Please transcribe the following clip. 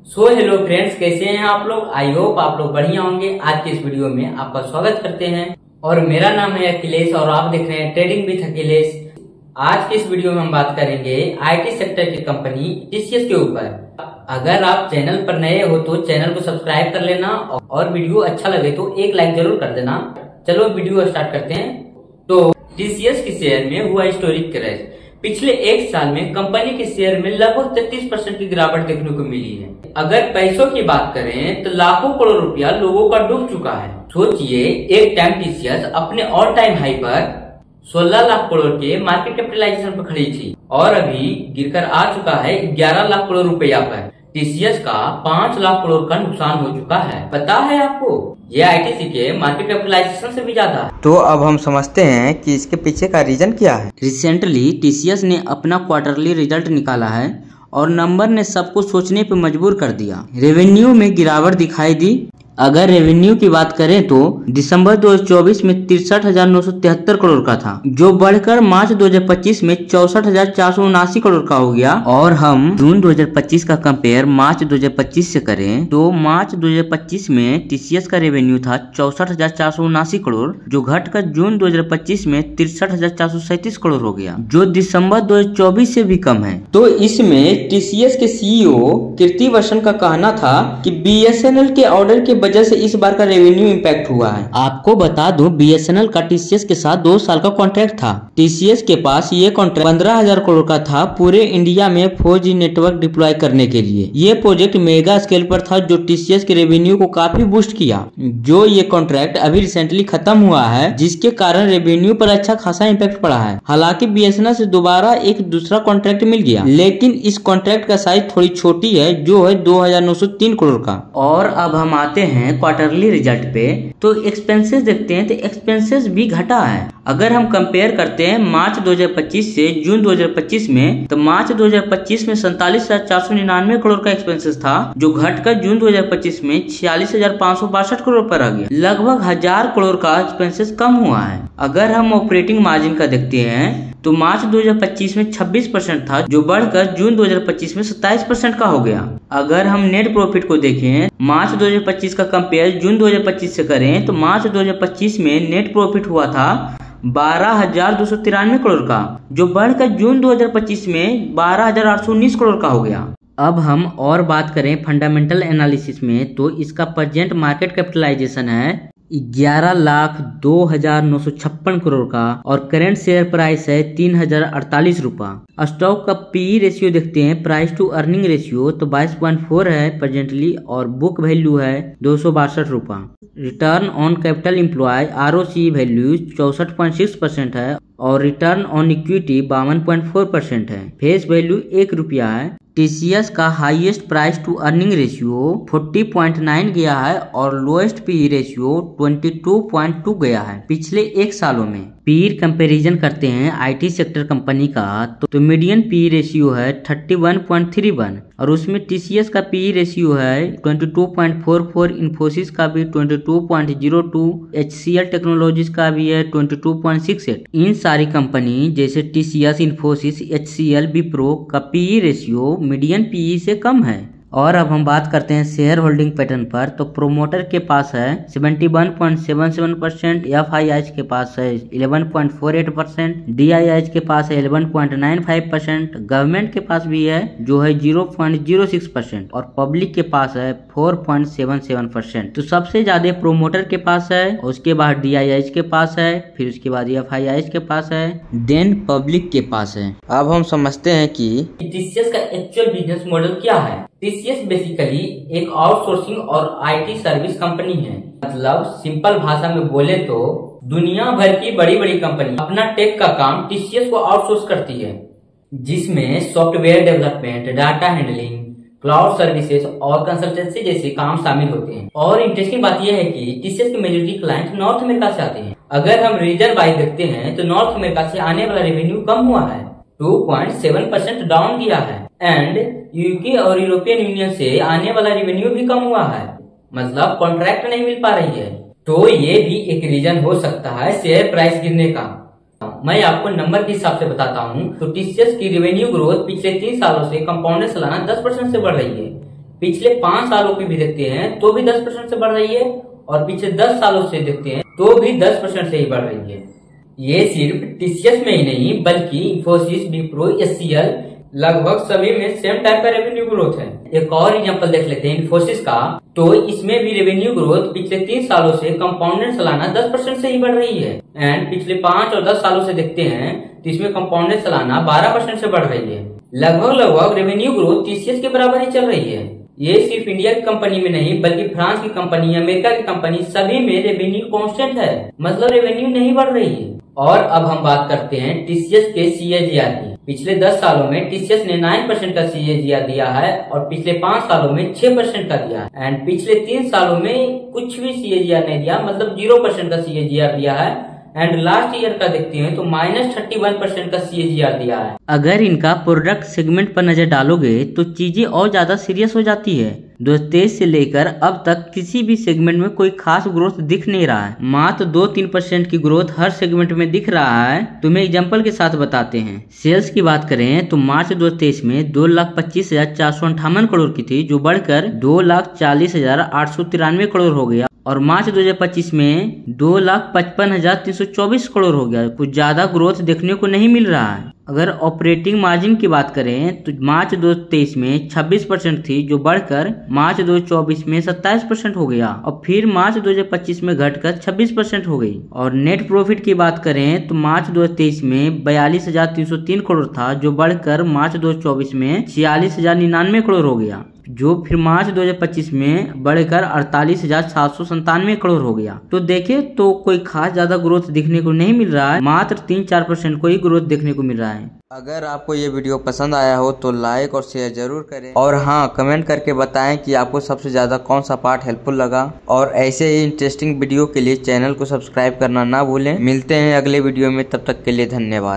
Hello friends, कैसे हैं आप लोग। आई होप आप लोग बढ़िया होंगे। आज के इस वीडियो में आपका स्वागत करते हैं और मेरा नाम है अखिलेश और आप देख रहे हैं ट्रेडिंग विद अखिलेश। आज के इस वीडियो में हम बात करेंगे आईटी सेक्टर की कंपनी टीसीएस के ऊपर। अगर आप चैनल पर नए हो तो चैनल को सब्सक्राइब कर लेना और वीडियो अच्छा लगे तो एक लाइक जरूर कर देना। चलो वीडियो स्टार्ट करते हैं। तो टीसीएस के शेयर में हुआ हिस्टोरिक क्रैश। पिछले एक साल में कंपनी के शेयर में लगभग 33% की गिरावट देखने को मिली है। अगर पैसों की बात करें तो लाखों करोड़ रुपया लोगों का डूब चुका है। सोचिए, एक टाइम टीसीएस अपने ऑल टाइम हाई पर 16 लाख करोड़ के मार्केट कैपिटलाइजेशन पर खड़ी थी और अभी गिरकर आ चुका है 11 लाख करोड़ रुपया पर। टीसीएस का 5 लाख करोड़ का नुकसान हो चुका है। पता है आपको, ये आईटीसी के मार्केट कैपिटलाइजेशन से भी ज्यादा है। तो अब हम समझते हैं कि इसके पीछे का रीजन क्या है। रिसेंटली टीसीएस ने अपना क्वार्टरली रिजल्ट निकाला है और नंबर ने सबको सोचने पर मजबूर कर दिया। रेवेन्यू में गिरावट दिखाई दी। अगर रेवेन्यू की बात करें तो दिसंबर 2024 में 63,973 करोड़ का था, जो बढ़कर मार्च 2025 में 64,479 करोड़ का हो गया। और हम जून 2025 का कंपेयर मार्च 2025 से करें तो मार्च 2025 में टीसीएस का रेवेन्यू था 64,479 करोड़, जो घटकर जून 2025 में 63,437 करोड़ हो गया, जो दिसंबर 2024 से भी कम है। तो इसमें टीसीएस के सीईओ कीर्ति वर्षन का कहना था कि बीएसएनएल के ऑर्डर के वजह से इस बार का रेवेन्यू इम्पैक्ट हुआ है। आपको बता दूं, बीएसएनएल का टीसीएस के साथ 2 साल का कॉन्ट्रैक्ट था। टीसीएस के पास ये कॉन्ट्रैक्ट 15,000 करोड़ का था पूरे इंडिया में 4G नेटवर्क डिप्लॉय करने के लिए। ये प्रोजेक्ट मेगा स्केल पर था जो टीसीएस के रेवेन्यू को काफी बूस्ट किया। जो ये कॉन्ट्रैक्ट अभी रिसेंटली खत्म हुआ है, जिसके कारण रेवेन्यू पर अच्छा खासा इम्पैक्ट पड़ा है। हालांकि बीएसएनएल से दोबारा एक दूसरा कॉन्ट्रैक्ट मिल गया, लेकिन इस कॉन्ट्रैक्ट का साइज थोड़ी छोटी है, जो है 2,903 करोड़ का। और अब हम आते हैं क्वार्टरली रिजल्ट पे। तो एक्सपेंसेस देखते हैं तो एक्सपेंसेस भी घटा है। अगर हम कंपेयर करते हैं मार्च 2025 से जून 2025 में, तो मार्च 2025 में 47,499 करोड़ का एक्सपेंसेस था, जो घटकर जून 2025 में 46,562 करोड़ पर आ गया। लगभग 1,000 करोड़ का एक्सपेंसेस कम हुआ है। अगर हम ऑपरेटिंग मार्जिन का देखते हैं तो मार्च 2025 में 26% था, जो बढ़कर जून 2025 में 27% का हो गया। अगर हम नेट प्रॉफिट को देखें, मार्च 2025 का कंपेयर जून 2025 से करें तो मार्च 2025 में नेट प्रॉफिट हुआ था 12,293 करोड़ का, जो बढ़कर जून 2025 में 12,819 करोड़ का हो गया। अब हम और बात करें फंडामेंटल एनालिसिस में, तो इसका प्रेजेंट मार्केट कैपिटलाइजेशन है 11,02,956 करोड़ का और करेंट शेयर प्राइस है 3,048 रुपया। स्टॉक का पीई रेशियो देखते हैं, प्राइस टू अर्निंग रेशियो, तो 22.4 है प्रेजेंटली और बुक वैल्यू है 262 रुपया। Return on capital employ ROCE value 64.6% है और रिटर्न ऑन इक्विटी 52.4% है। फेस वैल्यू 1 रुपया है। टीसीएस का highest price to earning ratio 40.9 गया है और लोएस्ट पीई रेशियो 22.2 गया है पिछले एक सालों में। पीर कंपैरिजन करते हैं आईटी सेक्टर कंपनी का, तो मीडियन पीई रेशियो है 31.31 और उसमें टीसीएस का पीई रेशियो है 22.44, इन्फोसिस का भी 22.02, HCL टेक्नोलॉजीज का भी है 22.68। इन सारी कंपनी जैसे टीसीएस, इन्फोसिस, HCL, विप्रो का पीई रेशियो मीडियन पीई से कम है। और अब हम बात करते हैं शेयर होल्डिंग पैटर्न पर, तो प्रोमोटर के पास है 71.77%, FIH के पास है 11.48%, DIH के पास है 11.95%, गवर्नमेंट के पास भी है जो है 0.06% और पब्लिक के पास है 4.77%। तो सबसे ज्यादा प्रोमोटर के पास है, उसके बाद DIH के पास है, फिर उसके बाद FIH के पास है, देन पब्लिक के पास है। अब हम समझते हैं कि टीसीएस का एक्चुअल बिजनेस मॉडल क्या है। टीसीएस बेसिकली एक आउटसोर्सिंग और आईटी सर्विस कंपनी है। मतलब सिंपल भाषा में बोले तो दुनिया भर की बड़ी बड़ी कंपनी अपना टेक का काम टीसीएस को आउटसोर्स करती है, जिसमें software development, data handling, cloud services और कंसल्टेंसी जैसे काम शामिल होते हैं। और इंटरेस्टिंग बात यह है कि टीसीएस के मेजॉरिटी क्लाइंट नॉर्थ अमेरिका से आते हैं। अगर हम रीजन वाइज देखते हैं तो नॉर्थ अमेरिका से आने वाला रेवेन्यू कम हुआ है, 2.7% डाउन किया है, एंड यूके और यूरोपियन यूनियन से आने वाला रेवेन्यू भी कम हुआ है, मतलब कॉन्ट्रैक्ट नहीं मिल पा रही है। तो ये भी एक रीजन हो सकता है शेयर प्राइस गिरने का। मैं आपको नंबर के हिसाब से बताता हूँ तो टीसीएस की रेवेन्यू ग्रोथ पिछले 3 सालों से कंपाउंडेड सालाना 10% से बढ़ रही है। पिछले 5 सालों की भी देखते हैं तो भी 10% से बढ़ रही है, और पिछले 10 सालों से देखते हैं तो भी 10% से ही बढ़ रही है। ये सिर्फ टीसीएस में ही नहीं बल्कि इंफोसिस, विप्रो, एचसीएल लगभग सभी में सेम टाइप का रेवेन्यू ग्रोथ है। एक और एग्जांपल देख लेते हैं इंफोसिस का, तो इसमें भी रेवेन्यू ग्रोथ पिछले 3 सालों से कंपाउंडेड सालाना 10% से ही बढ़ रही है, एंड पिछले 5 और 10 सालों से देखते हैं तो इसमें कंपाउंडेड सालाना 12% से बढ़ रही है। लगभग रेवेन्यू ग्रोथ टीसीएस के बराबर ही चल रही है। ये सिर्फ इंडिया की कंपनी में नहीं बल्कि फ्रांस की कंपनी, अमेरिका की कंपनी सभी में रेवेन्यू कांस्टेंट है, मतलब रेवेन्यू नहीं बढ़ रही है। और अब हम बात करते हैं टीसीएस के सीएजीआर की। पिछले 10 सालों में टीसीएस ने 9% का सीएजीआर दिया है और पिछले 5 सालों में 6% का दिया है, एंड पिछले 3 सालों में कुछ भी सीएजीआर नहीं दिया, मतलब 0% का सीएजीआर दिया है, एंड लास्ट ईयर का देखते हैं तो -31% का सीएजीआर दिया है। अगर इनका प्रोडक्ट सेगमेंट पर नजर डालोगे तो चीजें और ज्यादा सीरियस हो जाती है। 2023 से लेकर अब तक किसी भी सेगमेंट में कोई खास ग्रोथ दिख नहीं रहा है, मात्र 2-3% की ग्रोथ हर सेगमेंट में दिख रहा है। तुम्हें एग्जांपल के साथ बताते हैं। सेल्स की बात करें तो मार्च 2023 में 2,25,458 करोड़ की थी, जो बढ़कर 2,40,893 करोड़ हो गया, और मार्च 2025 में 2,55,324 करोड़ हो गया। कुछ ज्यादा ग्रोथ देखने को नहीं मिल रहा है। अगर ऑपरेटिंग मार्जिन की बात करें तो मार्च 2023 में 26% थी, जो बढ़कर मार्च 2024 में 27% हो गया, और फिर मार्च 2025 में घटकर 26% हो गई। और नेट प्रॉफिट की बात करें तो मार्च 2023 में 42,303 करोड़ था, जो बढ़कर मार्च 2024 में 46,099 करोड़ हो गया, जो फिर मार्च 2025 में बढ़कर 48,797 करोड़ हो गया। तो देखे तो कोई खास ज्यादा ग्रोथ दिखने को नहीं मिल रहा है, मात्र 3-4% को ही ग्रोथ देखने को मिल रहा है। अगर आपको ये वीडियो पसंद आया हो तो लाइक और शेयर जरूर करें, और हाँ, कमेंट करके बताएं कि आपको सबसे ज्यादा कौन सा पार्ट हेल्पफुल लगा। और ऐसे ही इंटरेस्टिंग वीडियो के लिए चैनल को सब्सक्राइब करना ना भूलें। मिलते हैं अगले वीडियो में, तब तक के लिए धन्यवाद।